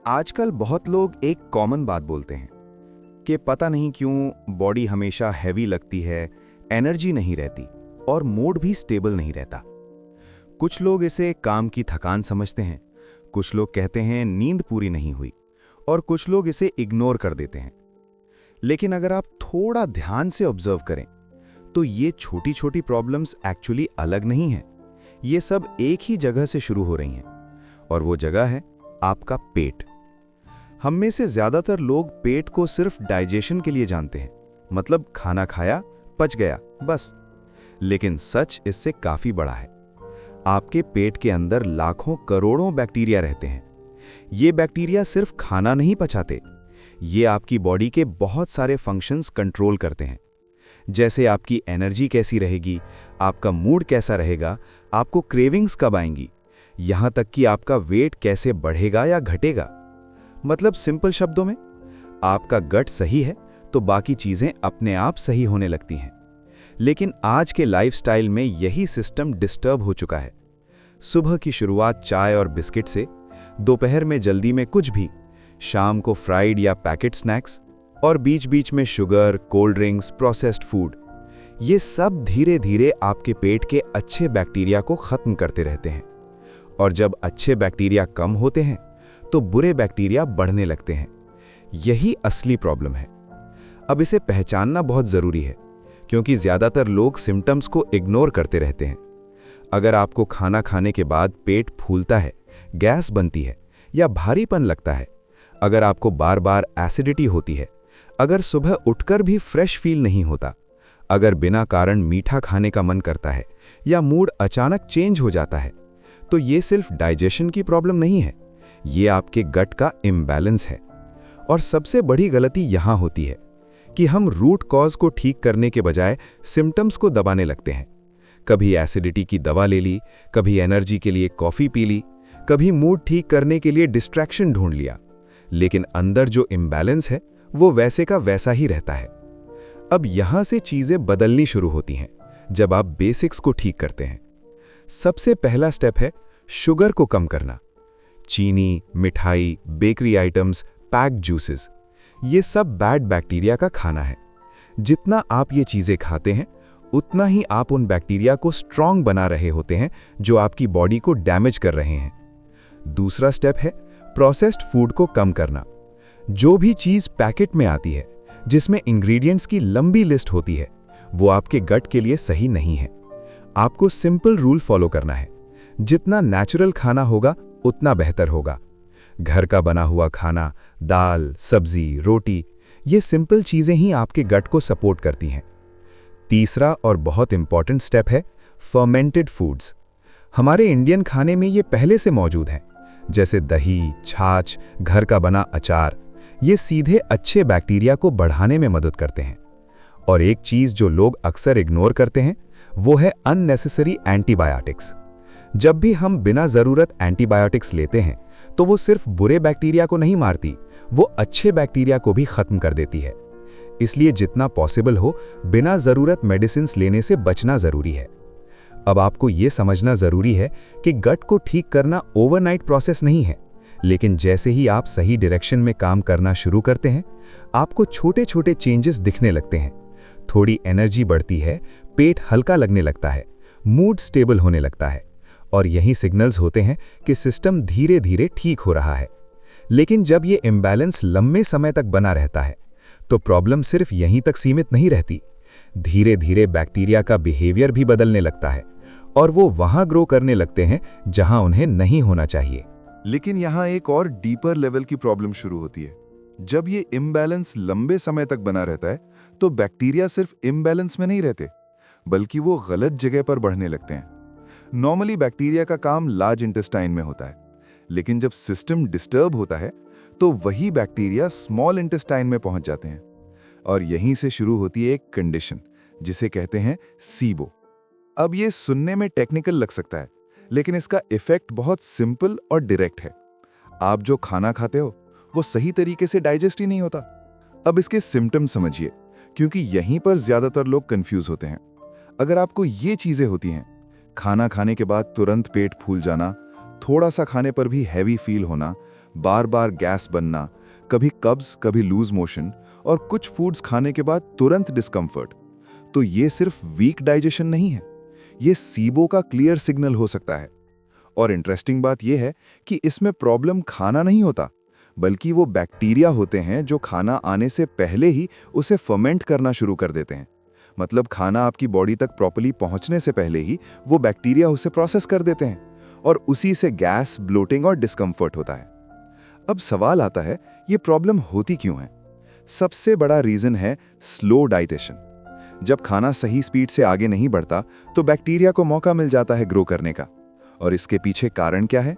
आजकल बहुत लोग एक कॉमन बात बोलते हैं कि पता नहीं क्यों बॉडी हमेशा हैवी लगती है, एनर्जी नहीं रहती और मूड भी स्टेबल नहीं रहता। कुछ लोग इसे काम की थकान समझते हैं, कुछ लोग कहते हैं नींद पूरी नहीं हुई और कुछ लोग इसे इग्नोर कर देते हैं। लेकिन अगर आप थोड़ा ध्यान से ऑब्जर्व करें तो ये छोटी छोटी प्रॉब्लम्स एक्चुअली अलग नहीं हैं। ये सब एक ही जगह से शुरू हो रही हैं और वो जगह है आपका पेट। हम में से ज्यादातर लोग पेट को सिर्फ डाइजेशन के लिए जानते हैं, मतलब खाना खाया, पच गया, बस। लेकिन सच इससे काफी बड़ा है। आपके पेट के अंदर लाखों करोड़ों बैक्टीरिया रहते हैं। ये बैक्टीरिया सिर्फ खाना नहीं पचाते, ये आपकी बॉडी के बहुत सारे फंक्शंस कंट्रोल करते हैं। जैसे आपकी एनर्जी कैसी रहेगी, आपका मूड कैसा रहेगा, आपको क्रेविंग्स कब आएंगी, यहां तक कि आपका वेट कैसे बढ़ेगा या घटेगा। मतलब सिंपल शब्दों में, आपका गट सही है तो बाकी चीजें अपने आप सही होने लगती हैं। लेकिन आज के लाइफस्टाइल में यही सिस्टम डिस्टर्ब हो चुका है। सुबह की शुरुआत चाय और बिस्किट से, दोपहर में जल्दी में कुछ भी, शाम को फ्राइड या पैकेट स्नैक्स और बीच बीच में sugar, cold drinks, processed food, ये सब धीरे धीरे आपके पेट के अच्छे बैक्टीरिया को खत्म करते रहते हैं। और जब अच्छे बैक्टीरिया कम होते हैं तो बुरे बैक्टीरिया बढ़ने लगते हैं। यही असली प्रॉब्लम है। अब इसे पहचानना बहुत जरूरी है, क्योंकि ज्यादातर लोग सिम्टम्स को इग्नोर करते रहते हैं। अगर आपको खाना खाने के बाद पेट फूलता है, गैस बनती है या भारीपन लगता है, अगर आपको बार बार एसिडिटी होती है, अगर सुबह उठकर भी फ्रेश फील नहीं होता, अगर बिना कारण मीठा खाने का मन करता है या मूड अचानक चेंज हो जाता है, तो ये सिर्फ डाइजेशन की प्रॉब्लम नहीं है, ये आपके गट का इम्बैलेंस है। और सबसे बड़ी गलती यहां होती है कि हम रूट कॉज को ठीक करने के बजाय सिम्टम्स को दबाने लगते हैं। कभी एसिडिटी की दवा ले ली, कभी एनर्जी के लिए कॉफी पी ली, कभी मूड ठीक करने के लिए डिस्ट्रैक्शन ढूंढ लिया। लेकिन अंदर जो इम्बैलेंस है वो वैसे का वैसा ही रहता है। अब यहां से चीजें बदलनी शुरू होती हैं जब आप बेसिक्स को ठीक करते हैं। सबसे पहला स्टेप है शुगर को कम करना। चीनी, मिठाई, बेकरी आइटम्स, पैक्ड जूसेस, ये सब बैड बैक्टीरिया का खाना है। जितना आप ये चीजें खाते हैं उतना ही आप उन बैक्टीरिया को स्ट्रांग बना रहे होते हैं जो आपकी बॉडी को डैमेज कर रहे हैं। दूसरा स्टेप है प्रोसेस्ड फूड को कम करना। जो भी चीज पैकेट में आती है, जिसमें इंग्रेडिएंट्स की लंबी लिस्ट होती है, वो आपके गट के लिए सही नहीं है। आपको सिंपल रूल फॉलो करना है, जितना नेचुरल खाना होगा उतना बेहतर होगा। घर का बना हुआ खाना, दाल, सब्जी, रोटी, ये सिंपल चीजें ही आपके गट को सपोर्ट करती हैं। तीसरा और बहुत इंपॉर्टेंट स्टेप है फर्मेंटेड फूड्स। हमारे इंडियन खाने में ये पहले से मौजूद हैं, जैसे दही, छाछ, घर का बना अचार। ये सीधे अच्छे बैक्टीरिया को बढ़ाने में मदद करते हैं। और एक चीज जो लोग अक्सर इग्नोर करते हैं वो है अननेसेसरी एंटीबायोटिक्स। जब भी हम बिना जरूरत एंटीबायोटिक्स लेते हैं तो वो सिर्फ बुरे बैक्टीरिया को नहीं मारती, वो अच्छे बैक्टीरिया को भी खत्म कर देती है। इसलिए जितना पॉसिबल हो बिना जरूरत मेडिसिन्स लेने से बचना जरूरी है। अब आपको ये समझना जरूरी है कि गट को ठीक करना ओवरनाइट प्रोसेस नहीं है, लेकिन जैसे ही आप सही डायरेक्शन में काम करना शुरू करते हैं, आपको छोटे छोटे चेंजेस दिखने लगते हैं। थोड़ी एनर्जी बढ़ती है, पेट हल्का लगने लगता है, मूड स्टेबल होने लगता है, और यही सिग्नल्स होते हैं कि सिस्टम धीरे धीरे ठीक हो रहा है। लेकिन जब ये इम्बैलेंस लंबे समय तक बना रहता है तो प्रॉब्लम सिर्फ यहीं तक सीमित नहीं रहती। धीरे धीरे बैक्टीरिया का बिहेवियर भी बदलने लगता है और वो वहां ग्रो करने लगते हैं जहां उन्हें नहीं होना चाहिए। लेकिन यहाँ एक और डीपर लेवल की प्रॉब्लम शुरू होती है। जब ये इम्बैलेंस लंबे समय तक बना रहता है तो बैक्टीरिया सिर्फ इम्बैलेंस में नहीं रहते, बल्कि वो गलत जगह पर बढ़ने लगते हैं। नॉर्मली बैक्टीरिया का काम लार्ज इंटेस्टाइन में होता है, लेकिन जब सिस्टम डिस्टर्ब होता है तो वही बैक्टीरिया स्मॉल इंटेस्टाइन में पहुंच जाते हैं। और यहीं से शुरू होती है एक कंडीशन जिसे कहते हैं सीबो। अब ये सुनने में टेक्निकल लग सकता है, लेकिन इसका इफेक्ट बहुत सिंपल और डायरेक्ट है। आप जो खाना खाते हो वो सही तरीके से डाइजेस्ट ही नहीं होता। अब इसके सिम्टम समझिए, क्योंकि यहीं पर ज्यादातर लोग कंफ्यूज होते हैं। अगर आपको ये चीजें होती हैं, खाना खाने के बाद तुरंत पेट फूल जाना, थोड़ा सा खाने पर भी हैवी फील होना, बार बार गैस बनना, कभी कब्ज कभी लूज मोशन, और कुछ फूड्स खाने के बाद तुरंत डिस्कम्फर्ट। तो ये सिर्फ वीक डाइजेशन नहीं है, ये सीबो का क्लियर सिग्नल हो सकता है। और इंटरेस्टिंग बात यह है कि इसमें प्रॉब्लम खाना नहीं होता, बल्कि वो बैक्टीरिया होते हैं जो खाना आने से पहले ही उसे फर्मेंट करना शुरू कर देते हैं। मतलब खाना आपकी बॉडी तक प्रॉपर्ली पहुंचने से पहले ही वो बैक्टीरिया उसे प्रोसेस कर देते हैं, और उसी से गैस, ब्लोटिंग और डिस्कम्फर्ट होता है। अब सवाल आता है, ये प्रॉब्लम होती क्यों है? सबसे बड़ा रीजन है स्लो डाइजेशन। जब खाना सही स्पीड से आगे नहीं बढ़ता तो बैक्टीरिया को मौका मिल जाता है ग्रो करने का। और इसके पीछे कारण क्या है?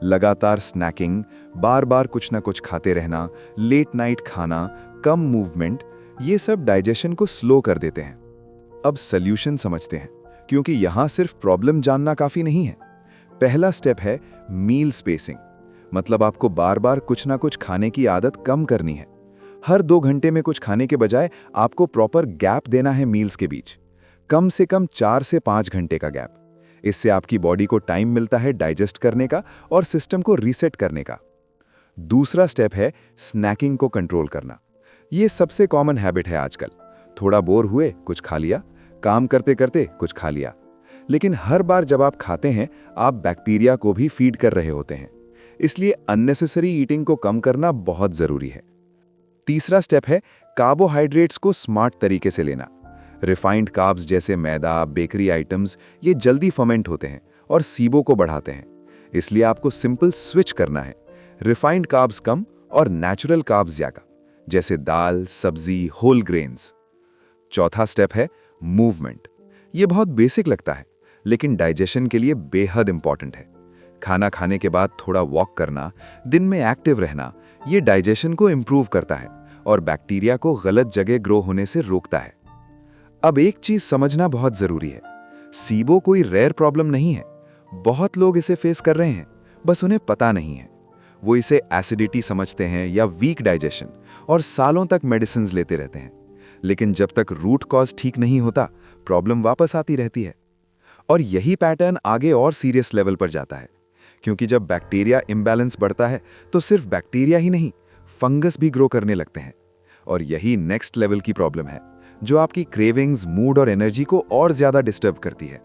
लगातार स्नैकिंग, बार बार कुछ ना कुछ खाते रहना, लेट नाइट खाना, कम मूवमेंट, ये सब डाइजेशन को स्लो कर देते हैं। अब सॉल्यूशन समझते हैं, क्योंकि यहां सिर्फ प्रॉब्लम जानना काफी नहीं है। पहला स्टेप है मील स्पेसिंग। मतलब आपको बार बार कुछ ना कुछ खाने की आदत कम करनी है। हर 2 घंटे में कुछ खाने के बजाय आपको प्रॉपर गैप देना है मील्स के बीच, कम से कम 4 से 5 घंटे का गैप। इससे आपकी बॉडी को टाइम मिलता है डाइजेस्ट करने का और सिस्टम को रीसेट करने का। दूसरा स्टेप है स्नैकिंग को कंट्रोल करना। ये सबसे कॉमन हैबिट है आजकल। थोड़ा बोर हुए, कुछ खा लिया, काम करते करते कुछ खा लिया। लेकिन हर बार जब आप खाते हैं, आप बैक्टीरिया को भी फीड कर रहे होते हैं। इसलिए अननेसेसरी ईटिंग को कम करना बहुत जरूरी है। तीसरा स्टेप है कार्बोहाइड्रेट्स को स्मार्ट तरीके से लेना। रिफाइंड कार्ब्स जैसे मैदा, बेकरी आइटम्स, ये जल्दी फर्मेंट होते हैं और सीबो को बढ़ाते हैं। इसलिए आपको सिंपल स्विच करना है, रिफाइंड कार्ब्स कम और नेचुरल कार्ब्स ज्यादा, जैसे दाल, सब्जी, होल ग्रेन्स। चौथा स्टेप है मूवमेंट। ये बहुत बेसिक लगता है, लेकिन डाइजेशन के लिए बेहद इंपॉर्टेंट है। खाना खाने के बाद थोड़ा वॉक करना, दिन में एक्टिव रहना, ये डाइजेशन को इंप्रूव करता है और बैक्टीरिया को गलत जगह ग्रो होने से रोकता है। अब एक चीज समझना बहुत जरूरी है, सीबो कोई रेयर प्रॉब्लम नहीं है। बहुत लोग इसे फेस कर रहे हैं, बस उन्हें पता नहीं है। वो इसे एसिडिटी समझते हैं या वीक डाइजेशन, और सालों तक मेडिसिन लेते रहते हैं। लेकिन जब तक रूट कॉज ठीक नहीं होता, प्रॉब्लम वापस आती रहती है। और यही पैटर्न आगे और सीरियस लेवल पर जाता है, क्योंकि जब बैक्टीरिया इम्बैलेंस बढ़ता है तो सिर्फ बैक्टीरिया ही नहीं, फंगस भी ग्रो करने लगते हैं। और यही नेक्स्ट लेवल की प्रॉब्लम है, जो आपकी क्रेविंग्स, मूड और एनर्जी को और ज्यादा डिस्टर्ब करती है।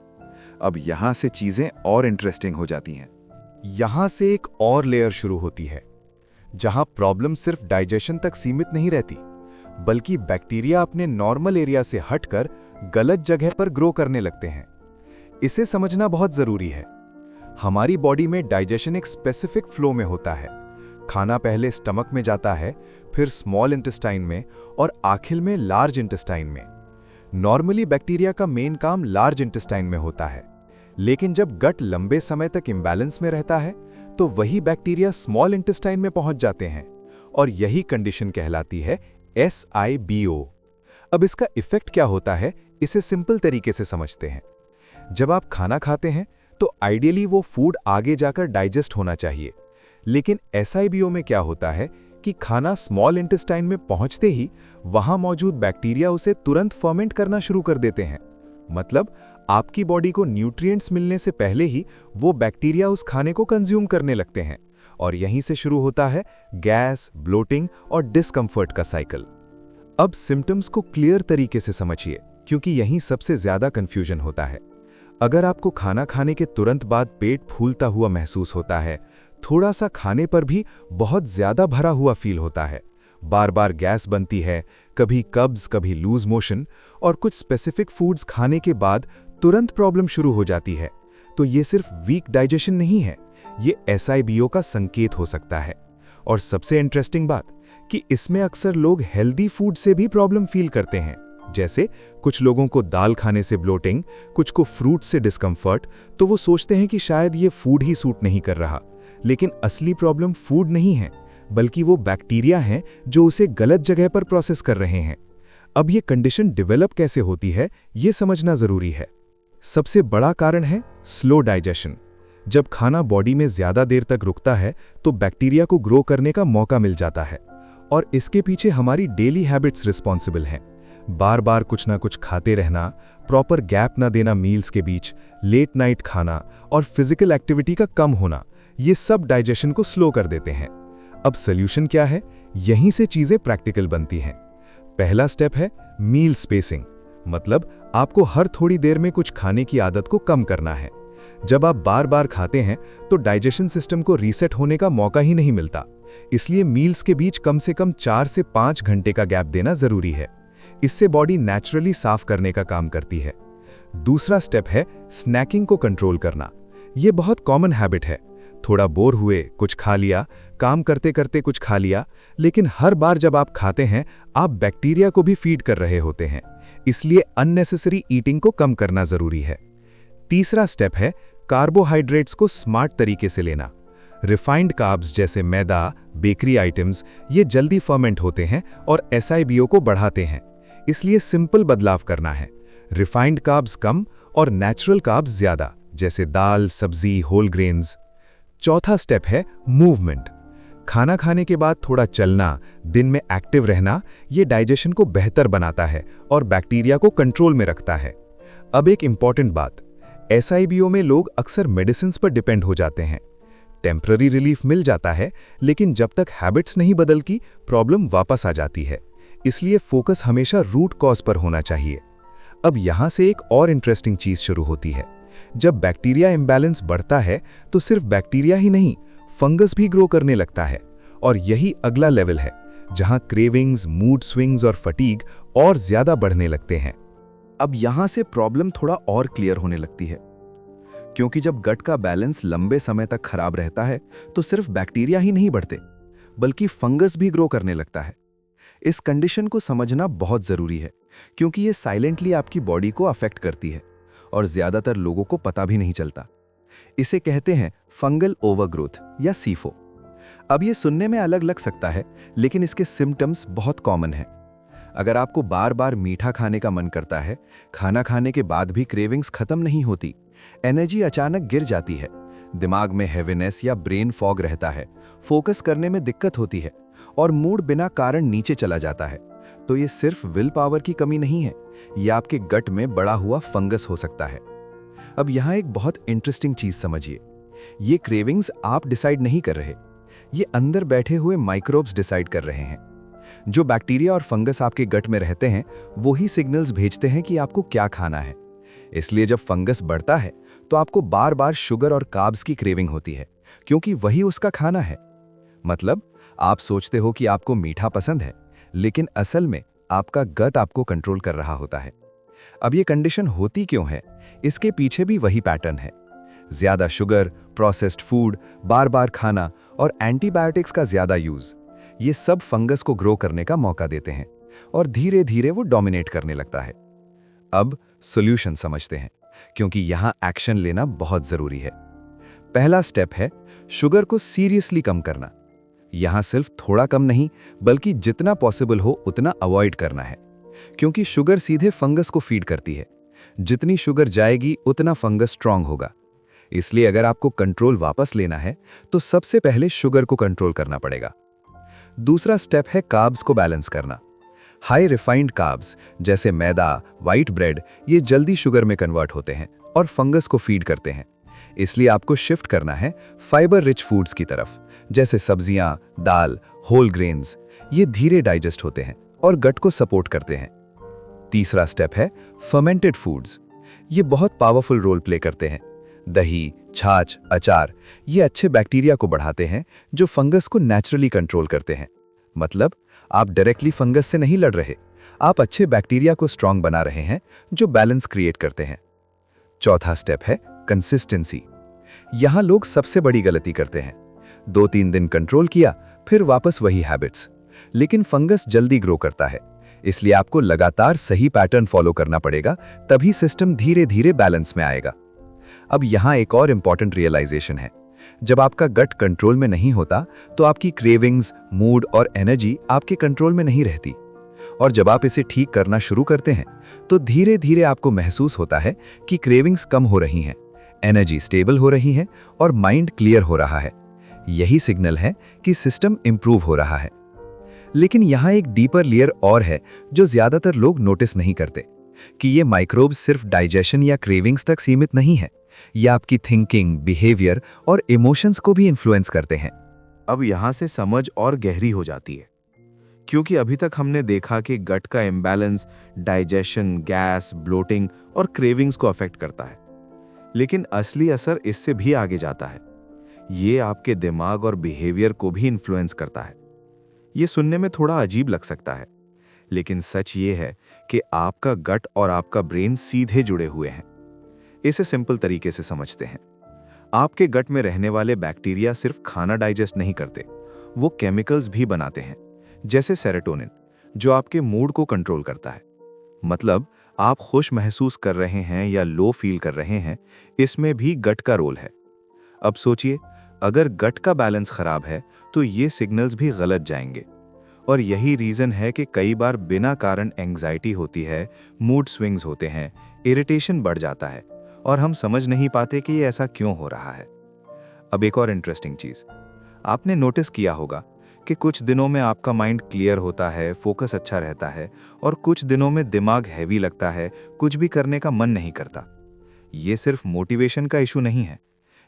अब यहां से चीजें और इंटरेस्टिंग हो जाती हैं। यहां से एक और लेयर शुरू होती है, जहां प्रॉब्लम सिर्फ डाइजेशन तक सीमित नहीं रहती, बल्कि बैक्टीरिया अपने नॉर्मल एरिया से हटकर गलत जगह पर ग्रो करने लगते हैं। इसे समझना बहुत जरूरी है। हमारी बॉडी में डाइजेशन एक स्पेसिफिक फ्लो में होता है। खाना पहले स्टमक में जाता है, फिर स्मॉल इंटेस्टाइन में और आखिर में लार्ज इंटेस्टाइन में। नॉर्मली बैक्टीरिया का मेन काम लार्ज इंटेस्टाइन में होता है, लेकिन जब गट लंबे समय तक इम्बैलेंस में रहता है तो वही बैक्टीरिया स्मॉल इंटेस्टाइन में पहुंच जाते हैं, और यही कंडीशन कहलाती है SIBO। अब इसका इफेक्ट क्या होता है, इसे सिंपल तरीके से समझते हैं। जब आप खाना खाते हैं तो आइडियली वो फूड आगे जाकर डाइजेस्ट होना चाहिए, लेकिन SIBO में क्या होता है कि खाना स्मॉल इंटेस्टाइन में पहुंचते ही वहां मौजूद बैक्टीरिया उसे तुरंत फर्मेंट करना शुरू कर देते हैं। मतलब आपकी बॉडी को न्यूट्रिएंट्स मिलने से पहले ही वो बैक्टीरिया उस खाने को कंज्यूम करने लगते हैं, और यहीं से शुरू होता है गैस, ब्लोटिंग और डिस्कम्फर्ट का साइकिल। अब सिम्टम्स को क्लियर तरीके से समझिए, क्योंकि यहीं सबसे ज्यादा कंफ्यूजन होता है। अगर आपको खाना खाने के तुरंत बाद पेट फूलता हुआ महसूस होता है, थोड़ा सा खाने पर भी बहुत ज्यादा भरा हुआ फील होता है, बार बार गैस बनती है, कभी कब्ज कभी लूज मोशन, और कुछ स्पेसिफिक फूड्स खाने के बाद तुरंत प्रॉब्लम शुरू हो जाती है, तो ये सिर्फ वीक डाइजेशन नहीं है, ये SIBO का संकेत हो सकता है। और सबसे इंटरेस्टिंग बात कि इसमें अक्सर लोग हेल्दी फूड से भी प्रॉब्लम फील करते हैं। जैसे कुछ लोगों को दाल खाने से ब्लोटिंग, कुछ को फ्रूट से डिस्कम्फर्ट, तो वो सोचते हैं कि शायद ये फूड ही सूट नहीं कर रहा। लेकिन असली प्रॉब्लम फूड नहीं है, बल्कि वो बैक्टीरिया हैं जो उसे गलत जगह पर प्रोसेस कर रहे हैं। अब ये कंडीशन डेवलप कैसे होती है, ये समझना जरूरी है। सबसे बड़ा कारण है स्लो डाइजेशन। जब खाना बॉडी में ज्यादा देर तक रुकता है तो बैक्टीरिया को ग्रो करने का मौका मिल जाता है, और इसके पीछे हमारी डेली हैबिट्स रिस्पॉन्सिबल हैं। बार बार कुछ ना कुछ खाते रहना, प्रॉपर गैप ना देना मील्स के बीच, लेट नाइट खाना और फिजिकल एक्टिविटी का कम होना, ये सब डाइजेशन को स्लो कर देते हैं। अब सॉल्यूशन क्या है? यहीं से चीजें प्रैक्टिकल बनती हैं। पहला स्टेप है मील स्पेसिंग, मतलब आपको हर थोड़ी देर में कुछ खाने की आदत को कम करना है। जब आप बार बार खाते हैं तो डाइजेशन सिस्टम को रीसेट होने का मौका ही नहीं मिलता, इसलिए मील्स के बीच कम से कम 4 से 5 घंटे का गैप देना जरूरी है। इससे बॉडी नेचुरली साफ करने का काम करती है। दूसरा स्टेप है स्नैकिंग को कंट्रोल करना। यह बहुत कॉमन हैबिट है। थोड़ा बोर हुए कुछ खा लिया, काम करते करते कुछ खा लिया, लेकिन हर बार जब आप खाते हैं आप बैक्टीरिया को भी फीड कर रहे होते हैं, इसलिए अननेसेसरी ईटिंग को कम करना जरूरी है। तीसरा स्टेप है कार्बोहाइड्रेट्स को स्मार्ट तरीके से लेना। रिफाइंड कार्ब्स जैसे मैदा, बेकरी आइटम्स ये जल्दी फर्मेंट होते हैं और एसआईबीओ को बढ़ाते हैं, इसलिए सिंपल बदलाव करना है। रिफाइंड कार्ब्स कम और नेचुरल कार्ब्स ज्यादा, जैसे दाल, सब्जी, होल ग्रेन्स। चौथा स्टेप है मूवमेंट। खाना खाने के बाद थोड़ा चलना, दिन में एक्टिव रहना, ये डाइजेशन को बेहतर बनाता है और बैक्टीरिया को कंट्रोल में रखता है। अब एक इंपॉर्टेंट बात, एसआईबीओ में लोग अक्सर मेडिसिन पर डिपेंड हो जाते हैं। टेम्पररी रिलीफ मिल जाता है, लेकिन जब तक हैबिट्स नहीं बदलती प्रॉब्लम वापस आ जाती है, इसलिए फोकस हमेशा रूट कॉज पर होना चाहिए। अब यहां से एक और इंटरेस्टिंग चीज शुरू होती है। जब बैक्टीरिया इम्बैलेंस बढ़ता है तो सिर्फ बैक्टीरिया ही नहीं, फंगस भी ग्रो करने लगता है, और यही अगला लेवल है जहां क्रेविंग्स, मूड स्विंग्स और फटीग और ज्यादा बढ़ने लगते हैं। अब यहां से प्रॉब्लम थोड़ा और क्लियर होने लगती है, क्योंकि जब गट का बैलेंस लंबे समय तक खराब रहता है तो सिर्फ बैक्टीरिया ही नहीं बढ़ते, बल्कि फंगस भी ग्रो करने लगता है। इस कंडीशन को समझना बहुत जरूरी है, क्योंकि ये साइलेंटली आपकी बॉडी को अफेक्ट करती है और ज्यादातर लोगों को पता भी नहीं चलता। इसे कहते हैं फंगल ओवरग्रोथ या सीफो। अब ये सुनने में अलग लग सकता है, लेकिन इसके सिम्टम्स बहुत कॉमन हैं। अगर आपको बार बार मीठा खाने का मन करता है, खाना खाने के बाद भी क्रेविंग्स खत्म नहीं होती, एनर्जी अचानक गिर जाती है, दिमाग में हैवीनेस या ब्रेन फॉग रहता है, फोकस करने में दिक्कत होती है और मूड बिना कारण नीचे चला जाता है, तो ये सिर्फ विल पावर की कमी नहीं है, ये आपके गट में बड़ा हुआ फंगस हो सकता है। अब यहाँ एक बहुत इंटरेस्टिंग चीज समझिए, ये क्रेविंग्स आप डिसाइड नहीं कर रहे, ये अंदर बैठे हुए माइक्रोब्स डिसाइड कर रहे हैं। जो बैक्टीरिया और फंगस आपके गट में रहते हैं वो ही सिग्नल्स भेजते हैं कि आपको क्या खाना है। इसलिए जब फंगस बढ़ता है तो आपको बार बार शुगर और कार्ब्स की क्रेविंग होती है, क्योंकि वही उसका खाना है। मतलब आप सोचते हो कि आपको मीठा पसंद है, लेकिन असल में आपका गट आपको कंट्रोल कर रहा होता है। अब ये कंडीशन होती क्यों है? इसके पीछे भी वही पैटर्न है। ज्यादा शुगर, प्रोसेस्ड फूड, बार बार खाना और एंटीबायोटिक्स का ज्यादा यूज, ये सब फंगस को ग्रो करने का मौका देते हैं और धीरे धीरे वो डोमिनेट करने लगता है। अब सॉल्यूशन समझते हैं, क्योंकि यहां एक्शन लेना बहुत जरूरी है। पहला स्टेप है शुगर को सीरियसली कम करना। यहां सिर्फ थोड़ा कम नहीं, बल्कि जितना पॉसिबल हो उतना अवॉइड करना है, क्योंकि शुगर सीधे फंगस को फीड करती है। जितनी शुगर जाएगी उतना फंगस स्ट्रांग होगा। इसलिए अगर आपको कंट्रोल वापस लेना है तो सबसे पहले शुगर को कंट्रोल करना पड़ेगा। दूसरा स्टेप है कार्ब्स को बैलेंस करना। हाई रिफाइंड कार्ब्स जैसे मैदा, व्हाइट ब्रेड, ये जल्दी शुगर में कन्वर्ट होते हैं और फंगस को फीड करते हैं। इसलिए आपको शिफ्ट करना है फाइबर रिच फूड्स की तरफ, जैसे सब्जियां, दाल, होल ग्रेन्स। ये धीरे डाइजेस्ट होते हैं और गट को सपोर्ट करते हैं। तीसरा स्टेप है फर्मेंटेड फूड्स। ये बहुत पावरफुल रोल प्ले करते हैं। दही, छाछ, अचार, ये अच्छे बैक्टीरिया को बढ़ाते हैं जो फंगस को नेचुरली कंट्रोल करते हैं। मतलब आप डायरेक्टली फंगस से नहीं लड़ रहे, आप अच्छे बैक्टीरिया को स्ट्रांग बना रहे हैं जो बैलेंस क्रिएट करते हैं। चौथा स्टेप है कंसिस्टेंसी। यहां लोग सबसे बड़ी गलती करते हैं। 2-3 दिन कंट्रोल किया, फिर वापस वही हैबिट्स। लेकिन फंगस जल्दी ग्रो करता है, इसलिए आपको लगातार सही पैटर्न फॉलो करना पड़ेगा, तभी सिस्टम धीरे धीरे बैलेंस में आएगा। अब यहां एक और इंपॉर्टेंट रियलाइजेशन है, जब आपका गट कंट्रोल में नहीं होता तो आपकी क्रेविंग्स, मूड और एनर्जी आपके कंट्रोल में नहीं रहती। और जब आप इसे ठीक करना शुरू करते हैं तो धीरे धीरे आपको महसूस होता है कि क्रेविंग्स कम हो रही हैं, एनर्जी स्टेबल हो रही है और माइंड क्लियर हो रहा है। यही सिग्नल है कि सिस्टम इंप्रूव हो रहा है। लेकिन यहाँ एक डीपर लेयर और है जो ज्यादातर लोग नोटिस नहीं करते, कि ये माइक्रोब्स सिर्फ डाइजेशन या क्रेविंग्स तक सीमित नहीं है, ये आपकी थिंकिंग, बिहेवियर और इमोशंस को भी इन्फ्लुएंस करते हैं। अब यहाँ से समझ और गहरी हो जाती है, क्योंकि अभी तक हमने देखा कि गट का इम्बैलेंस डाइजेशन, गैस, ब्लोटिंग और क्रेविंग्स को अफेक्ट करता है, लेकिन असली असर इससे भी आगे जाता है। ये आपके दिमाग और बिहेवियर को भी इन्फ्लुएंस करता है। ये सुनने में थोड़ा अजीब लग सकता है, लेकिन सच ये है कि आपका गट और आपका ब्रेन सीधे जुड़े हुए हैं। इसे सिंपल तरीके से समझते हैं। आपके गट में रहने वाले बैक्टीरिया सिर्फ खाना डाइजेस्ट नहीं करते, वो केमिकल्स भी बनाते हैं, जैसे सेरोटोनिन, जो आपके मूड को कंट्रोल करता है। मतलब आप खुश महसूस कर रहे हैं या लो फील कर रहे हैं, इसमें भी गट का रोल है। अब सोचिए, अगर गट का बैलेंस खराब है तो ये सिग्नल्स भी गलत जाएंगे, और यही रीजन है कि कई बार बिना कारण एंग्जाइटी होती है, मूड स्विंग्स होते हैं, इरिटेशन बढ़ जाता है, और हम समझ नहीं पाते कि ये ऐसा क्यों हो रहा है। अब एक और इंटरेस्टिंग चीज, आपने नोटिस किया होगा कि कुछ दिनों में आपका माइंड क्लियर होता है, फोकस अच्छा रहता है, और कुछ दिनों में दिमाग हैवी लगता है, कुछ भी करने का मन नहीं करता। ये सिर्फ मोटिवेशन का इशू नहीं है,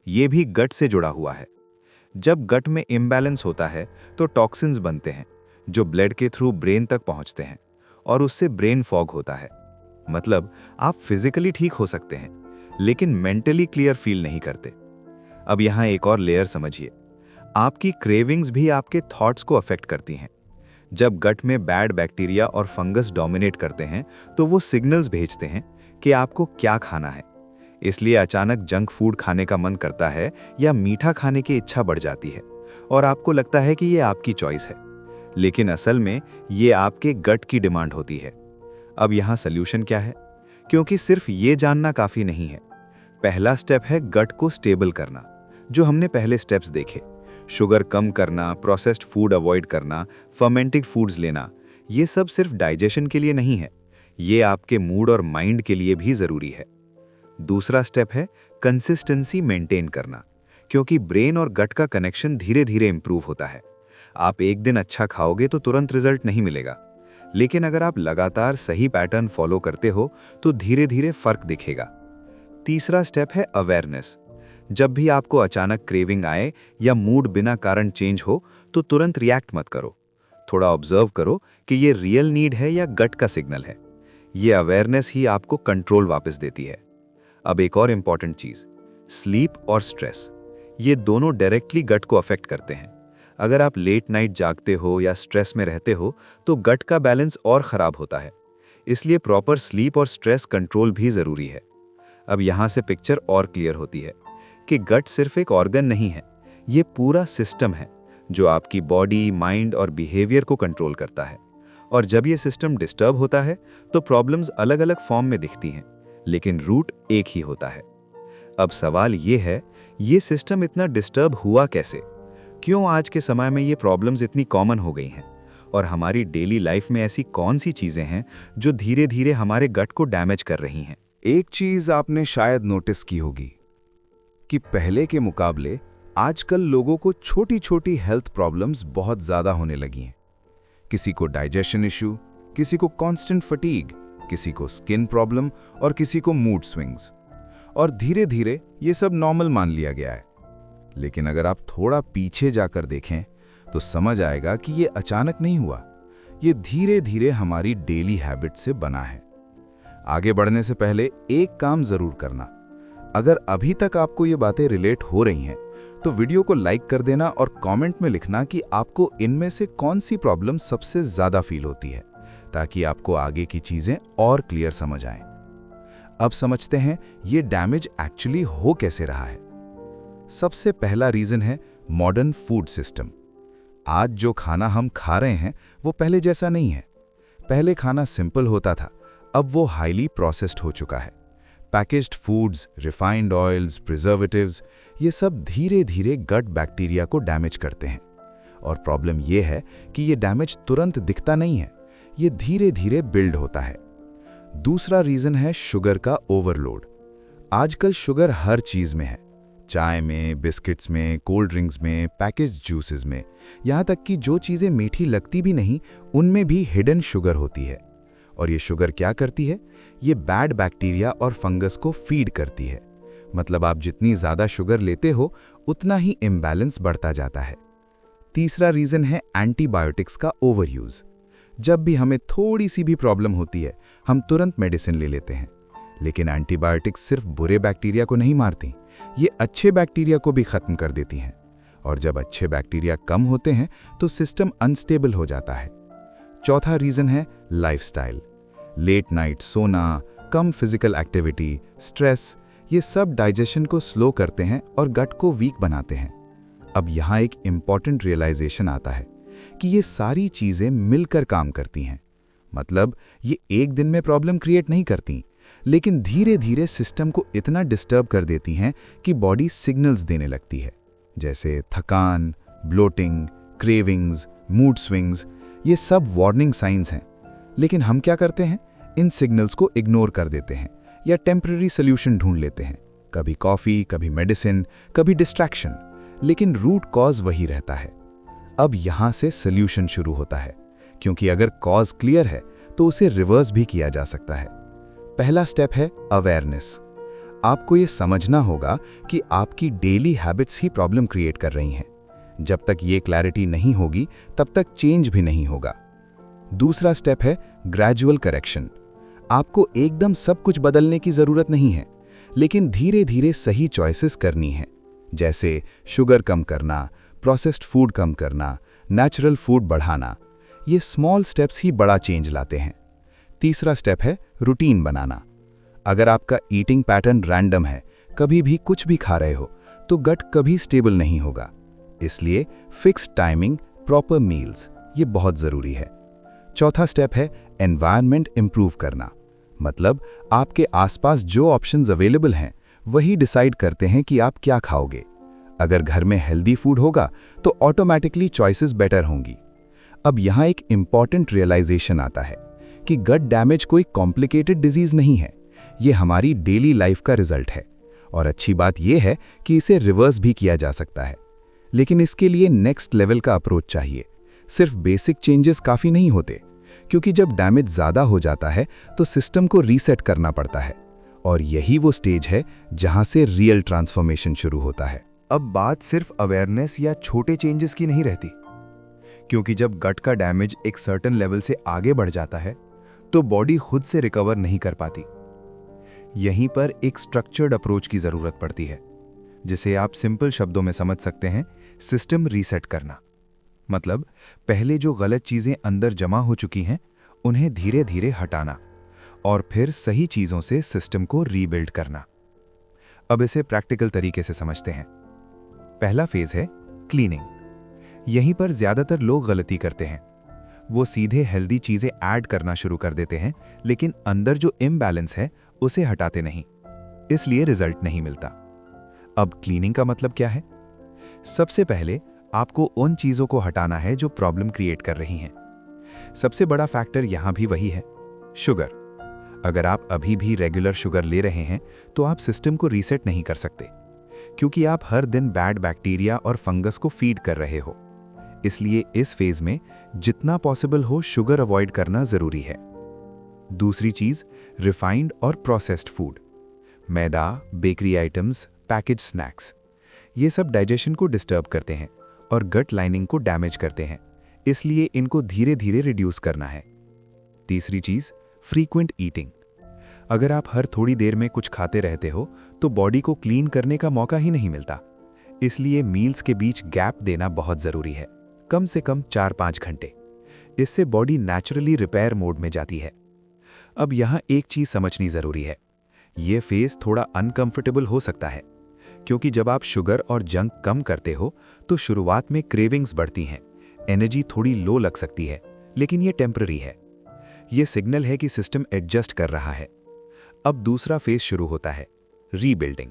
ये भी गट से जुड़ा हुआ है। जब गट में इम्बैलेंस होता है तो टॉक्सिन्स बनते हैं, जो ब्लड के थ्रू ब्रेन तक पहुंचते हैं, और उससे ब्रेन फॉग होता है। मतलब आप फिजिकली ठीक हो सकते हैं, लेकिन मेंटली क्लियर फील नहीं करते। अब यहाँ एक और लेयर समझिए, आपकी क्रेविंग्स भी आपके थॉट्स को अफेक्ट करती हैं। जब गट में बैड बैक्टीरिया और फंगस डोमिनेट करते हैं तो वो सिग्नल्स भेजते हैं कि आपको क्या खाना है। इसलिए अचानक जंक फूड खाने का मन करता है या मीठा खाने की इच्छा बढ़ जाती है, और आपको लगता है कि ये आपकी चॉइस है, लेकिन असल में ये आपके गट की डिमांड होती है। अब यहाँ सल्यूशन क्या है? क्योंकि सिर्फ ये जानना काफ़ी नहीं है। पहला स्टेप है गट को स्टेबल करना, जो हमने पहले स्टेप्स देखे। शुगर कम करना, प्रोसेस्ड फूड अवॉइड करना, फर्मेंटेड फूड्स लेना, ये सब सिर्फ डाइजेशन के लिए नहीं है, ये आपके मूड और माइंड के लिए भी ज़रूरी है। दूसरा स्टेप है कंसिस्टेंसी मेंटेन करना, क्योंकि ब्रेन और गट का कनेक्शन धीरे धीरे इंप्रूव होता है। आप एक दिन अच्छा खाओगे तो तुरंत रिजल्ट नहीं मिलेगा, लेकिन अगर आप लगातार सही पैटर्न फॉलो करते हो तो धीरे धीरे फर्क दिखेगा। तीसरा स्टेप है अवेयरनेस। जब भी आपको अचानक क्रेविंग आए या मूड बिना कारण चेंज हो तो तुरंत रिएक्ट मत करो। थोड़ा ऑब्जर्व करो कि ये रियल नीड है या गट का सिग्नल है। ये अवेयरनेस ही आपको कंट्रोल वापस देती है। अब एक और इंपॉर्टेंट चीज, स्लीप और स्ट्रेस, ये दोनों डायरेक्टली गट को अफेक्ट करते हैं। अगर आप लेट नाइट जागते हो या स्ट्रेस में रहते हो तो गट का बैलेंस और खराब होता है। इसलिए प्रॉपर स्लीप और स्ट्रेस कंट्रोल भी जरूरी है। अब यहाँ से पिक्चर और क्लियर होती है कि गट सिर्फ एक ऑर्गन नहीं है, ये पूरा सिस्टम है जो आपकी बॉडी, माइंड और बिहेवियर को कंट्रोल करता है। और जब ये सिस्टम डिस्टर्ब होता है तो प्रॉब्लम्स अलग अलग फॉर्म में दिखती हैं, लेकिन रूट एक ही होता है। अब सवाल ये है, ये सिस्टम इतना डिस्टर्ब हुआ कैसे? क्यों आज के समय में ये प्रॉब्लम्स इतनी कॉमन हो गई हैं? और हमारी डेली लाइफ में ऐसी कौन सी चीजें हैं जो धीरे धीरे हमारे गट को डैमेज कर रही हैं? एक चीज आपने शायद नोटिस की होगी कि पहले के मुकाबले आजकल लोगों को छोटी छोटी हेल्थ प्रॉब्लम्स बहुत ज्यादा होने लगी हैं। किसी को डाइजेशन इश्यू, किसी को कांस्टेंट फटीग, किसी को स्किन प्रॉब्लम और किसी को मूड स्विंग्स। और धीरे धीरे ये सब नॉर्मल मान लिया गया है। लेकिन अगर आप थोड़ा पीछे जाकर देखें तो समझ आएगा कि ये अचानक नहीं हुआ, ये धीरे धीरे हमारी डेली हैबिट से बना है। आगे बढ़ने से पहले एक काम जरूर करना, अगर अभी तक आपको ये बातें रिलेट हो रही हैं तो वीडियो को लाइक कर देना और कमेंट में लिखना कि आपको इनमें से कौन सी प्रॉब्लम सबसे ज्यादा फील होती है, ताकि आपको आगे की चीजें और क्लियर समझ आएं। अब समझते हैं ये डैमेज एक्चुअली हो कैसे रहा है। सबसे पहला रीजन है मॉडर्न फूड सिस्टम। आज जो खाना हम खा रहे हैं वो पहले जैसा नहीं है। पहले खाना सिंपल होता था, अब वो हाईली प्रोसेस्ड हो चुका है। Packaged foods, refined oils, preservatives, ये सब धीरे धीरे गट बैक्टीरिया को डैमेज करते हैं। और प्रॉब्लम ये है कि ये डैमेज तुरंत दिखता नहीं है, ये धीरे धीरे बिल्ड होता है। दूसरा रीजन है शुगर का ओवरलोड। आजकल शुगर हर चीज में है, चाय में, बिस्किट्स में, कोल्ड ड्रिंक्स में, पैकेज्ड जूसेस में, यहाँ तक कि जो चीज़ें मीठी लगती भी नहीं उनमें भी हिडन शुगर होती है। और ये शुगर क्या करती है? ये बैड बैक्टीरिया और फंगस को फीड करती है। मतलब आप जितनी ज़्यादा शुगर लेते हो उतना ही इम्बैलेंस बढ़ता जाता है। तीसरा रीज़न है एंटीबायोटिक्स का ओवरयूज़। जब भी हमें थोड़ी सी भी प्रॉब्लम होती है, हम तुरंत मेडिसिन ले लेते हैं। लेकिन एंटीबायोटिक्स सिर्फ बुरे बैक्टीरिया को नहीं मारती, ये अच्छे बैक्टीरिया को भी खत्म कर देती हैं। और जब अच्छे बैक्टीरिया कम होते हैं तो सिस्टम अनस्टेबल हो जाता है। चौथा रीज़न है लाइफस्टाइल। लेट नाइट सोना, कम फिजिकल एक्टिविटी, स्ट्रेस, ये सब डाइजेशन को स्लो करते हैं और गट को वीक बनाते हैं। अब यहाँ एक इम्पॉर्टेंट रियलाइजेशन आता है कि ये सारी चीज़ें मिलकर काम करती हैं। मतलब ये एक दिन में प्रॉब्लम क्रिएट नहीं करती, लेकिन धीरे धीरे सिस्टम को इतना डिस्टर्ब कर देती हैं कि बॉडी सिग्नल्स देने लगती है, जैसे थकान, ब्लोटिंग, क्रेविंग्स, मूड स्विंग्स। ये सब वार्निंग साइंस हैं। लेकिन हम क्या करते हैं? इन सिग्नल्स को इग्नोर कर देते हैं या टेम्पररी सोल्यूशन ढूंढ लेते हैं, कभी कॉफ़ी, कभी मेडिसिन, कभी डिस्ट्रैक्शन। लेकिन रूट कॉज वही रहता है। अब यहाँ से सोल्यूशन शुरू होता है, क्योंकि अगर कॉज क्लियर है तो उसे रिवर्स भी किया जा सकता है। पहला स्टेप है अवेयरनेस। आपको ये समझना होगा कि आपकी डेली हैबिट्स ही प्रॉब्लम क्रिएट कर रही हैं। जब तक ये क्लैरिटी नहीं होगी तब तक चेंज भी नहीं होगा। दूसरा स्टेप है ग्रेजुअल करेक्शन। आपको एकदम सब कुछ बदलने की ज़रूरत नहीं है, लेकिन धीरे धीरे सही चॉइसेस करनी है, जैसे शुगर कम करना, प्रोसेस्ड फूड कम करना, नेचुरल फूड बढ़ाना। ये स्मॉल स्टेप्स ही बड़ा चेंज लाते हैं। तीसरा स्टेप है रूटीन बनाना। अगर आपका ईटिंग पैटर्न रैंडम है, कभी भी कुछ भी खा रहे हो, तो गट कभी स्टेबल नहीं होगा। इसलिए फिक्स्ड टाइमिंग, प्रॉपर मील्स, ये बहुत ज़रूरी है। चौथा स्टेप है एनवायरनमेंट इंप्रूव करना। मतलब आपके आसपास जो ऑप्शंस अवेलेबल हैं वही डिसाइड करते हैं कि आप क्या खाओगे। अगर घर में हेल्दी फूड होगा तो ऑटोमेटिकली चॉइसेस बेटर होंगी। अब यहाँ एक इम्पॉर्टेंट रियलाइजेशन आता है कि गट डैमेज कोई कॉम्प्लिकेटेड डिजीज नहीं है, ये हमारी डेली लाइफ का रिजल्ट है। और अच्छी बात यह है कि इसे रिवर्स भी किया जा सकता है, लेकिन इसके लिए नेक्स्ट लेवल का अप्रोच चाहिए। सिर्फ बेसिक चेंजेस काफ़ी नहीं होते, क्योंकि जब डैमेज ज़्यादा हो जाता है तो सिस्टम को रीसेट करना पड़ता है। और यही वो स्टेज है जहां से रियल ट्रांसफॉर्मेशन शुरू होता है। अब बात सिर्फ अवेयरनेस या छोटे चेंजेस की नहीं रहती, क्योंकि जब गट का डैमेज एक सर्टेन लेवल से आगे बढ़ जाता है तो बॉडी खुद से रिकवर नहीं कर पाती। यहीं पर एक स्ट्रक्चर्ड अप्रोच की जरूरत पड़ती है, जिसे आप सिंपल शब्दों में समझ सकते हैं, सिस्टम रीसेट करना। मतलब पहले जो गलत चीजें अंदर जमा हो चुकी हैं उन्हें धीरे धीरे हटाना और फिर सही चीजों से सिस्टम को रीबिल्ड करना। अब इसे प्रैक्टिकल तरीके से समझते हैं। पहला फेज है क्लीनिंग। यहीं पर ज्यादातर लोग गलती करते हैं। वो सीधे हेल्दी चीजें ऐड करना शुरू कर देते हैं, लेकिन अंदर जो इम्बैलेंस है उसे हटाते नहीं, इसलिए रिजल्ट नहीं मिलता। अब क्लीनिंग का मतलब क्या है? सबसे पहले आपको उन चीजों को हटाना है जो प्रॉब्लम क्रिएट कर रही हैं। सबसे बड़ा फैक्टर यहां भी वही है, शुगर। अगर आप अभी भी रेगुलर शुगर ले रहे हैं तो आप सिस्टम को रीसेट नहीं कर सकते, क्योंकि आप हर दिन बैड बैक्टीरिया और फंगस को फीड कर रहे हो। इसलिए इस फेज में जितना पॉसिबल हो शुगर अवॉइड करना जरूरी है। दूसरी चीज, रिफाइंड और प्रोसेस्ड फूड, मैदा, बेकरी आइटम्स, पैकेज स्नैक्स, ये सब डाइजेशन को डिस्टर्ब करते हैं और गट लाइनिंग को डैमेज करते हैं, इसलिए इनको धीरे धीरे रिड्यूस करना है। तीसरी चीज, फ्रीक्वेंट ईटिंग। अगर आप हर थोड़ी देर में कुछ खाते रहते हो तो बॉडी को क्लीन करने का मौका ही नहीं मिलता। इसलिए मील्स के बीच गैप देना बहुत जरूरी है, कम से कम 4-5 घंटे। इससे बॉडी नेचुरली रिपेयर मोड में जाती है। अब यहाँ एक चीज समझनी जरूरी है, ये फेज थोड़ा अनकंफर्टेबल हो सकता है, क्योंकि जब आप शुगर और जंक कम करते हो तो शुरुआत में क्रेविंग्स बढ़ती हैं, एनर्जी थोड़ी लो लग सकती है, लेकिन ये टेम्पररी है। ये सिग्नल है कि सिस्टम एडजस्ट कर रहा है। अब दूसरा फेज शुरू होता है, रीबिल्डिंग।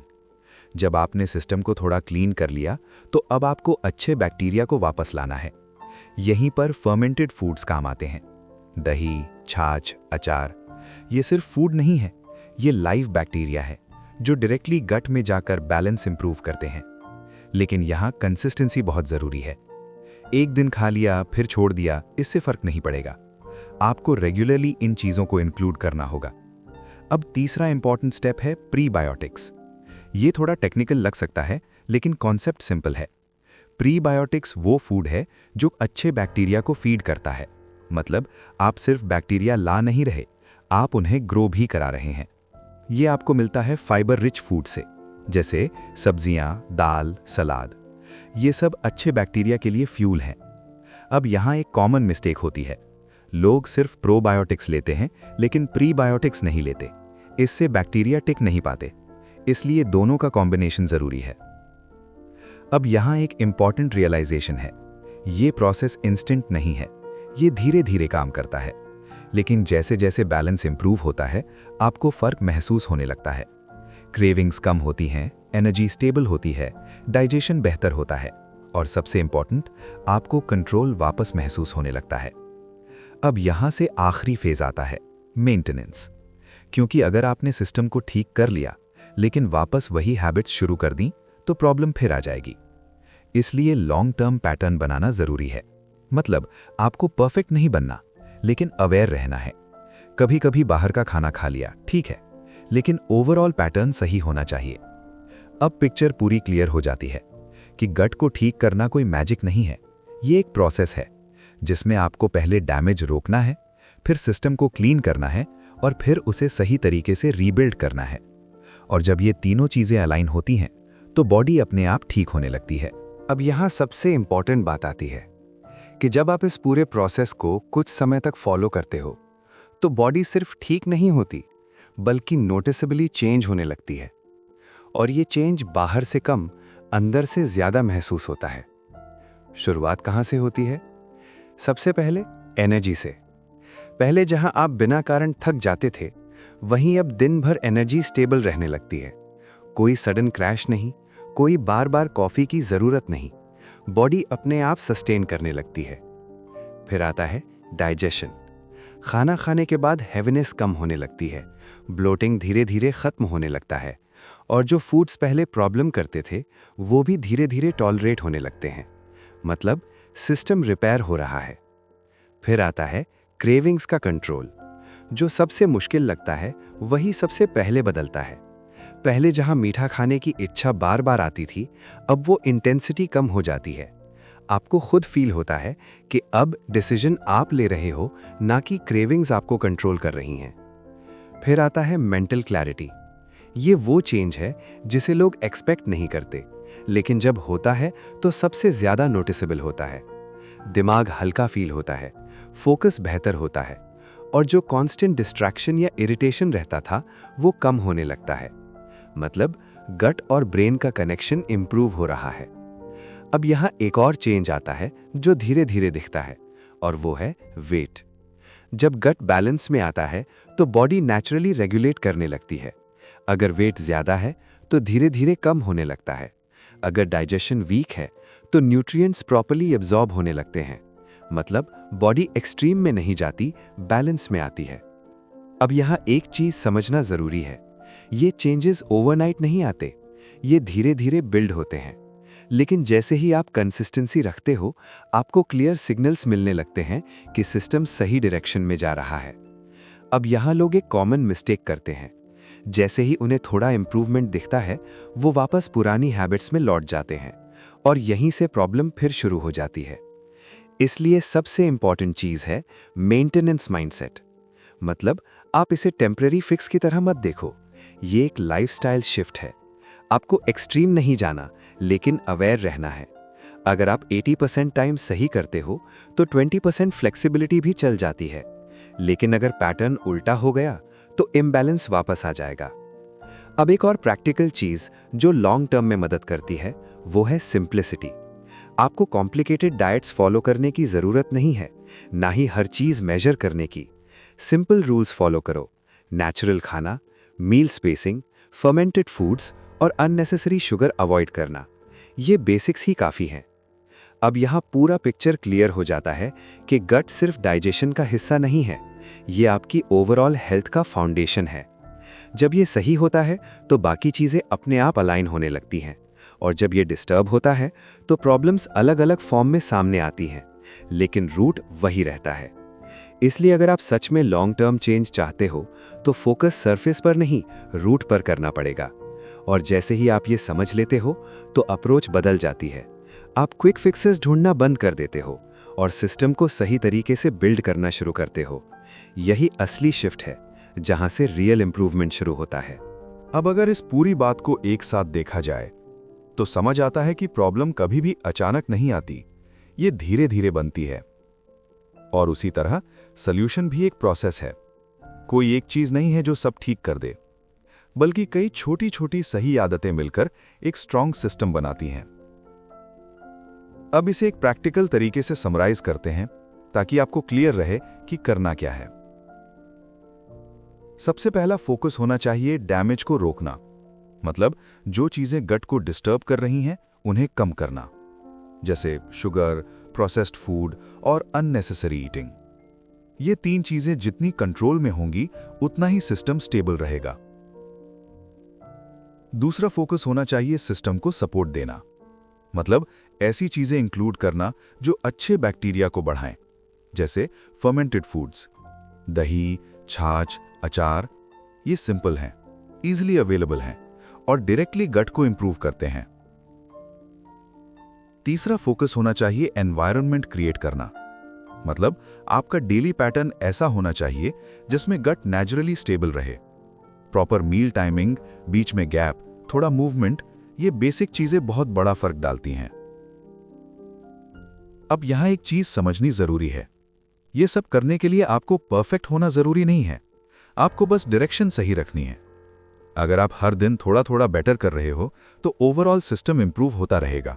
जब आपने सिस्टम को थोड़ा क्लीन कर लिया तो अब आपको अच्छे बैक्टीरिया को वापस लाना है। यहीं पर फर्मेंटेड फूड्स काम आते हैं। दही, छाछ, अचार, ये सिर्फ फूड नहीं है, ये लाइव बैक्टीरिया है जो डायरेक्टली गट में जाकर बैलेंस इंप्रूव करते हैं। लेकिन यहाँ कंसिस्टेंसी बहुत जरूरी है। एक दिन खा लिया फिर छोड़ दिया, इससे फर्क नहीं पड़ेगा। आपको रेगुलरली इन चीजों को इंक्लूड करना होगा। अब तीसरा इंपॉर्टेंट स्टेप है प्रीबायोटिक्स। ये थोड़ा टेक्निकल लग सकता है, लेकिन कॉन्सेप्ट सिंपल है। प्रीबायोटिक्स वो फूड है जो अच्छे बैक्टीरिया को फीड करता है। मतलब आप सिर्फ बैक्टीरिया ला नहीं रहे, आप उन्हें ग्रो भी करा रहे हैं। ये आपको मिलता है फाइबर रिच फूड से, जैसे सब्जियां, दाल, सलाद। ये सब अच्छे बैक्टीरिया के लिए फ्यूल हैं। अब यहाँ एक कॉमन मिस्टेक होती है। लोग सिर्फ प्रोबायोटिक्स लेते हैं लेकिन प्रीबायोटिक्स नहीं लेते। इससे बैक्टीरिया टिक नहीं पाते। इसलिए दोनों का कॉम्बिनेशन जरूरी है। अब यहाँ एक इंपॉर्टेंट रियलाइजेशन है। ये प्रोसेस इंस्टेंट नहीं है, ये धीरे धीरे काम करता है। लेकिन जैसे जैसे बैलेंस इंप्रूव होता है, आपको फर्क महसूस होने लगता है। क्रेविंग्स कम होती हैं, एनर्जी स्टेबल होती है, डाइजेशन बेहतर होता है और सबसे इंपॉर्टेंट, आपको कंट्रोल वापस महसूस होने लगता है। अब यहाँ से आखिरी फेज आता है, मेंटेनेंस। क्योंकि अगर आपने सिस्टम को ठीक कर लिया लेकिन वापस वही हैबिट्स शुरू कर दी तो प्रॉब्लम फिर आ जाएगी। इसलिए लॉन्ग टर्म पैटर्न बनाना जरूरी है। मतलब आपको परफेक्ट नहीं बनना, लेकिन अवेयर रहना है। कभी कभी बाहर का खाना खा लिया, ठीक है, लेकिन ओवरऑल पैटर्न सही होना चाहिए। अब पिक्चर पूरी क्लियर हो जाती है कि गट को ठीक करना कोई मैजिक नहीं है। ये एक प्रोसेस है जिसमें आपको पहले डैमेज रोकना है, फिर सिस्टम को क्लीन करना है और फिर उसे सही तरीके से रीबिल्ड करना है। और जब ये तीनों चीजें अलाइन होती हैं तो बॉडी अपने आप ठीक होने लगती है। अब यहाँ सबसे इंपॉर्टेंट बात आती है कि जब आप इस पूरे प्रोसेस को कुछ समय तक फॉलो करते हो तो बॉडी सिर्फ ठीक नहीं होती बल्कि नोटिसेबली चेंज होने लगती है। और ये चेंज बाहर से कम, अंदर से ज्यादा महसूस होता है। शुरुआत कहाँ से होती है? सबसे पहले एनर्जी से। पहले जहां आप बिना कारण थक जाते थे, वहीं अब दिन भर एनर्जी स्टेबल रहने लगती है। कोई सडन क्रैश नहीं, कोई बार बार कॉफी की जरूरत नहीं। बॉडी अपने आप सस्टेन करने लगती है। फिर आता है डाइजेशन। खाना खाने के बाद हैवीनेस कम होने लगती है, ब्लोटिंग धीरे धीरे खत्म होने लगता है और जो फूड्स पहले प्रॉब्लम करते थे वो भी धीरे धीरे टॉलरेट होने लगते हैं। मतलब सिस्टम रिपेयर हो रहा है। फिर आता है क्रेविंग्स का कंट्रोल। जो सबसे मुश्किल लगता है वही सबसे पहले बदलता है। पहले जहां मीठा खाने की इच्छा बार बार आती थी, अब वो इंटेंसिटी कम हो जाती है। आपको खुद फील होता है कि अब डिसीजन आप ले रहे हो, ना कि क्रेविंग्स आपको कंट्रोल कर रही हैं। फिर आता है मेंटल क्लैरिटी। ये वो चेंज है जिसे लोग एक्सपेक्ट नहीं करते, लेकिन जब होता है तो सबसे ज्यादा नोटिसेबल होता है। दिमाग हल्का फील होता है, फोकस बेहतर होता है और जो कांस्टेंट डिस्ट्रैक्शन या इरिटेशन रहता था वो कम होने लगता है। मतलब गट और ब्रेन का कनेक्शन इंप्रूव हो रहा है। अब यहाँ एक और चेंज आता है जो धीरे धीरे दिखता है और वो है वेट। जब गट बैलेंस में आता है तो बॉडी नेचुरली रेगुलेट करने लगती है। अगर वेट ज्यादा है तो धीरे धीरे कम होने लगता है। अगर डाइजेशन वीक है तो न्यूट्रिएंट्स प्रॉपर्ली एब्जॉर्ब होने लगते हैं। मतलब बॉडी एक्सट्रीम में नहीं जाती, बैलेंस में आती है। अब यहाँ एक चीज समझना जरूरी है, ये चेंजेस ओवरनाइट नहीं आते, ये धीरे धीरे बिल्ड होते हैं। लेकिन जैसे ही आप कंसिस्टेंसी रखते हो, आपको क्लियर सिग्नल्स मिलने लगते हैं कि सिस्टम सही डायरेक्शन में जा रहा है। अब यहाँ लोग एक कॉमन मिस्टेक करते हैं। जैसे ही उन्हें थोड़ा इंप्रूवमेंट दिखता है, वो वापस पुरानी हैबिट्स में लौट जाते हैं और यहीं से प्रॉब्लम फिर शुरू हो जाती है। इसलिए सबसे इंपॉर्टेंट चीज है मेंटेनेंस माइंडसेट। मतलब आप इसे टेम्परेरी फिक्स की तरह मत देखो, ये एक लाइफस्टाइल शिफ्ट है। आपको एक्सट्रीम नहीं जाना, लेकिन अवेयर रहना है। अगर आप 80% टाइम सही करते हो तो 20% फ्लेक्सिबिलिटी भी चल जाती है। लेकिन अगर पैटर्न उल्टा हो गया तो इम्बैलेंस वापस आ जाएगा। अब एक और प्रैक्टिकल चीज जो लॉन्ग टर्म में मदद करती है वो है सिंप्लिसिटी। आपको कॉम्प्लिकेटेड डाइट्स फॉलो करने की जरूरत नहीं है, ना ही हर चीज मेजर करने की। सिंपल रूल्स फॉलो करो। नेचुरल खाना, मील स्पेसिंग, फर्मेंटेड फूड्स और अननेसेसरी शुगर अवॉइड करना, ये बेसिक्स ही काफ़ी हैं। अब यहाँ पूरा पिक्चर क्लियर हो जाता है कि गट सिर्फ डाइजेशन का हिस्सा नहीं है, ये आपकी ओवरऑल हेल्थ का फाउंडेशन है। जब ये सही होता है तो बाकी चीज़ें अपने आप अलाइन होने लगती हैं, और जब ये डिस्टर्ब होता है तो प्रॉब्लम्स अलग अलग फॉर्म में सामने आती हैं, लेकिन रूट वही रहता है। इसलिए अगर आप सच में लॉन्ग टर्म चेंज चाहते हो तो फोकस सरफेस पर नहीं, रूट पर करना पड़ेगा। और जैसे ही आप ये समझ लेते हो तो अप्रोच बदल जाती है। आप क्विक फिक्सेस ढूंढना बंद कर देते हो और सिस्टम को सही तरीके से बिल्ड करना शुरू करते हो। यही असली शिफ्ट है, जहां से रियल इंप्रूवमेंट शुरू होता है। अब अगर इस पूरी बात को एक साथ देखा जाए तो समझ आता है कि प्रॉब्लम कभी भी अचानक नहीं आती, ये धीरे धीरे बनती है। और उसी तरह सॉल्यूशन भी एक प्रोसेस है। कोई एक चीज नहीं है जो सब ठीक कर दे, बल्कि कई छोटी छोटी सही आदतें मिलकर एक स्ट्रांग सिस्टम बनाती हैं। अब इसे एक प्रैक्टिकल तरीके से समराइज करते हैं ताकि आपको क्लियर रहे कि करना क्या है। सबसे पहला फोकस होना चाहिए डैमेज को रोकना, मतलब जो चीजें गट को डिस्टर्ब कर रही हैं उन्हें कम करना, जैसे शुगर, प्रोसेस्ड फूड और अननेसेसरी ईटिंग। ये 3 चीजें जितनी कंट्रोल में होंगी उतना ही सिस्टम स्टेबल रहेगा। दूसरा फोकस होना चाहिए सिस्टम को सपोर्ट देना, मतलब ऐसी चीजें इंक्लूड करना जो अच्छे बैक्टीरिया को बढ़ाएं, जैसे फर्मेंटेड फूड्स, दही, छाछ, अचार। ये सिंपल हैं, इजीली अवेलेबल हैं और डायरेक्टली गट को इंप्रूव करते हैं। तीसरा फोकस होना चाहिए एनवायरनमेंट क्रिएट करना, मतलब आपका डेली पैटर्न ऐसा होना चाहिए जिसमें गट नेचुरली स्टेबल रहे। प्रॉपर मील टाइमिंग, बीच में गैप, थोड़ा मूवमेंट, ये बेसिक चीजें बहुत बड़ा फर्क डालती हैं। अब यहां एक चीज समझनी जरूरी है, ये सब करने के लिए आपको परफेक्ट होना जरूरी नहीं है, आपको बस डायरेक्शन सही रखनी है। अगर आप हर दिन थोड़ा थोड़ा बेटर कर रहे हो तो ओवरऑल सिस्टम इंप्रूव होता रहेगा।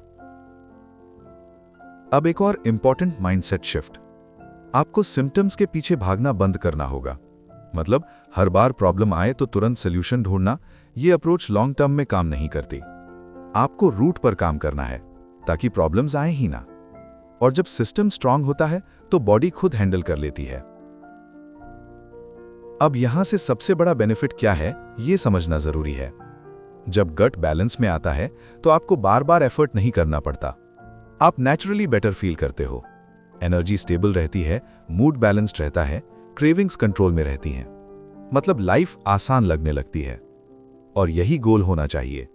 अब एक और इंपॉर्टेंट माइंडसेट शिफ्ट, आपको सिम्टम्स के पीछे भागना बंद करना होगा। मतलब हर बार प्रॉब्लम आए तो तुरंत सोल्यूशन ढूंढना, यह अप्रोच लॉन्ग टर्म में काम नहीं करती। आपको रूट पर काम करना है ताकि प्रॉब्लम्स आए ही ना। और जब सिस्टम स्ट्रांग होता है तो बॉडी खुद हैंडल कर लेती है। अब यहां से सबसे बड़ा बेनिफिट क्या है, यह समझना जरूरी है। जब गट बैलेंस में आता है तो आपको बार बार एफर्ट नहीं करना पड़ता, आप नेचुरली बेटर फील करते हो, एनर्जी स्टेबल रहती है, मूड बैलेंस्ड रहता है, क्रेविंग्स कंट्रोल में रहती हैं। मतलब लाइफ आसान लगने लगती है। और यही गोल होना चाहिए,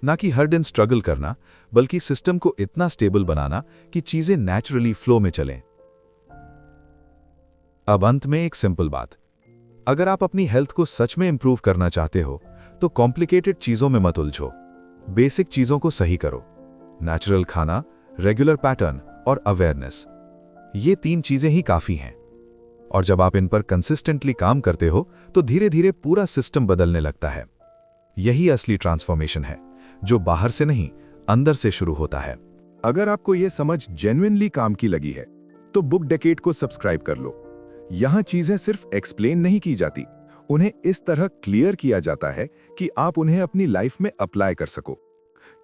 ना कि हर दिन स्ट्रगल करना, बल्कि सिस्टम को इतना स्टेबल बनाना कि चीजें नेचुरली फ्लो में चलें। अब अंत में एक सिंपल बात, अगर आप अपनी हेल्थ को सच में इंप्रूव करना चाहते हो तो कॉम्प्लिकेटेड चीजों में मत उलझो, बेसिक चीजों को सही करो। नेचुरल खाना, रेगुलर पैटर्न और अवेयरनेस, ये 3 चीजें ही काफी हैं। और जब आप इन पर कंसिस्टेंटली काम करते हो तो धीरे धीरे पूरा सिस्टम बदलने लगता है। यही असली ट्रांसफॉर्मेशन है, जो बाहर से नहीं अंदर से शुरू होता है। अगर आपको यह समझ जेन्युइनली काम की लगी है तो बुक डेकेड को सब्सक्राइब कर लो। यहां चीजें सिर्फ एक्सप्लेन नहीं की जाती, उन्हें इस तरह क्लियर किया जाता है कि आप उन्हें अपनी लाइफ में अप्लाई कर सको।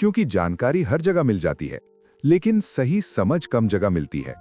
क्योंकि जानकारी हर जगह मिल जाती है, लेकिन सही समझ कम जगह मिलती है।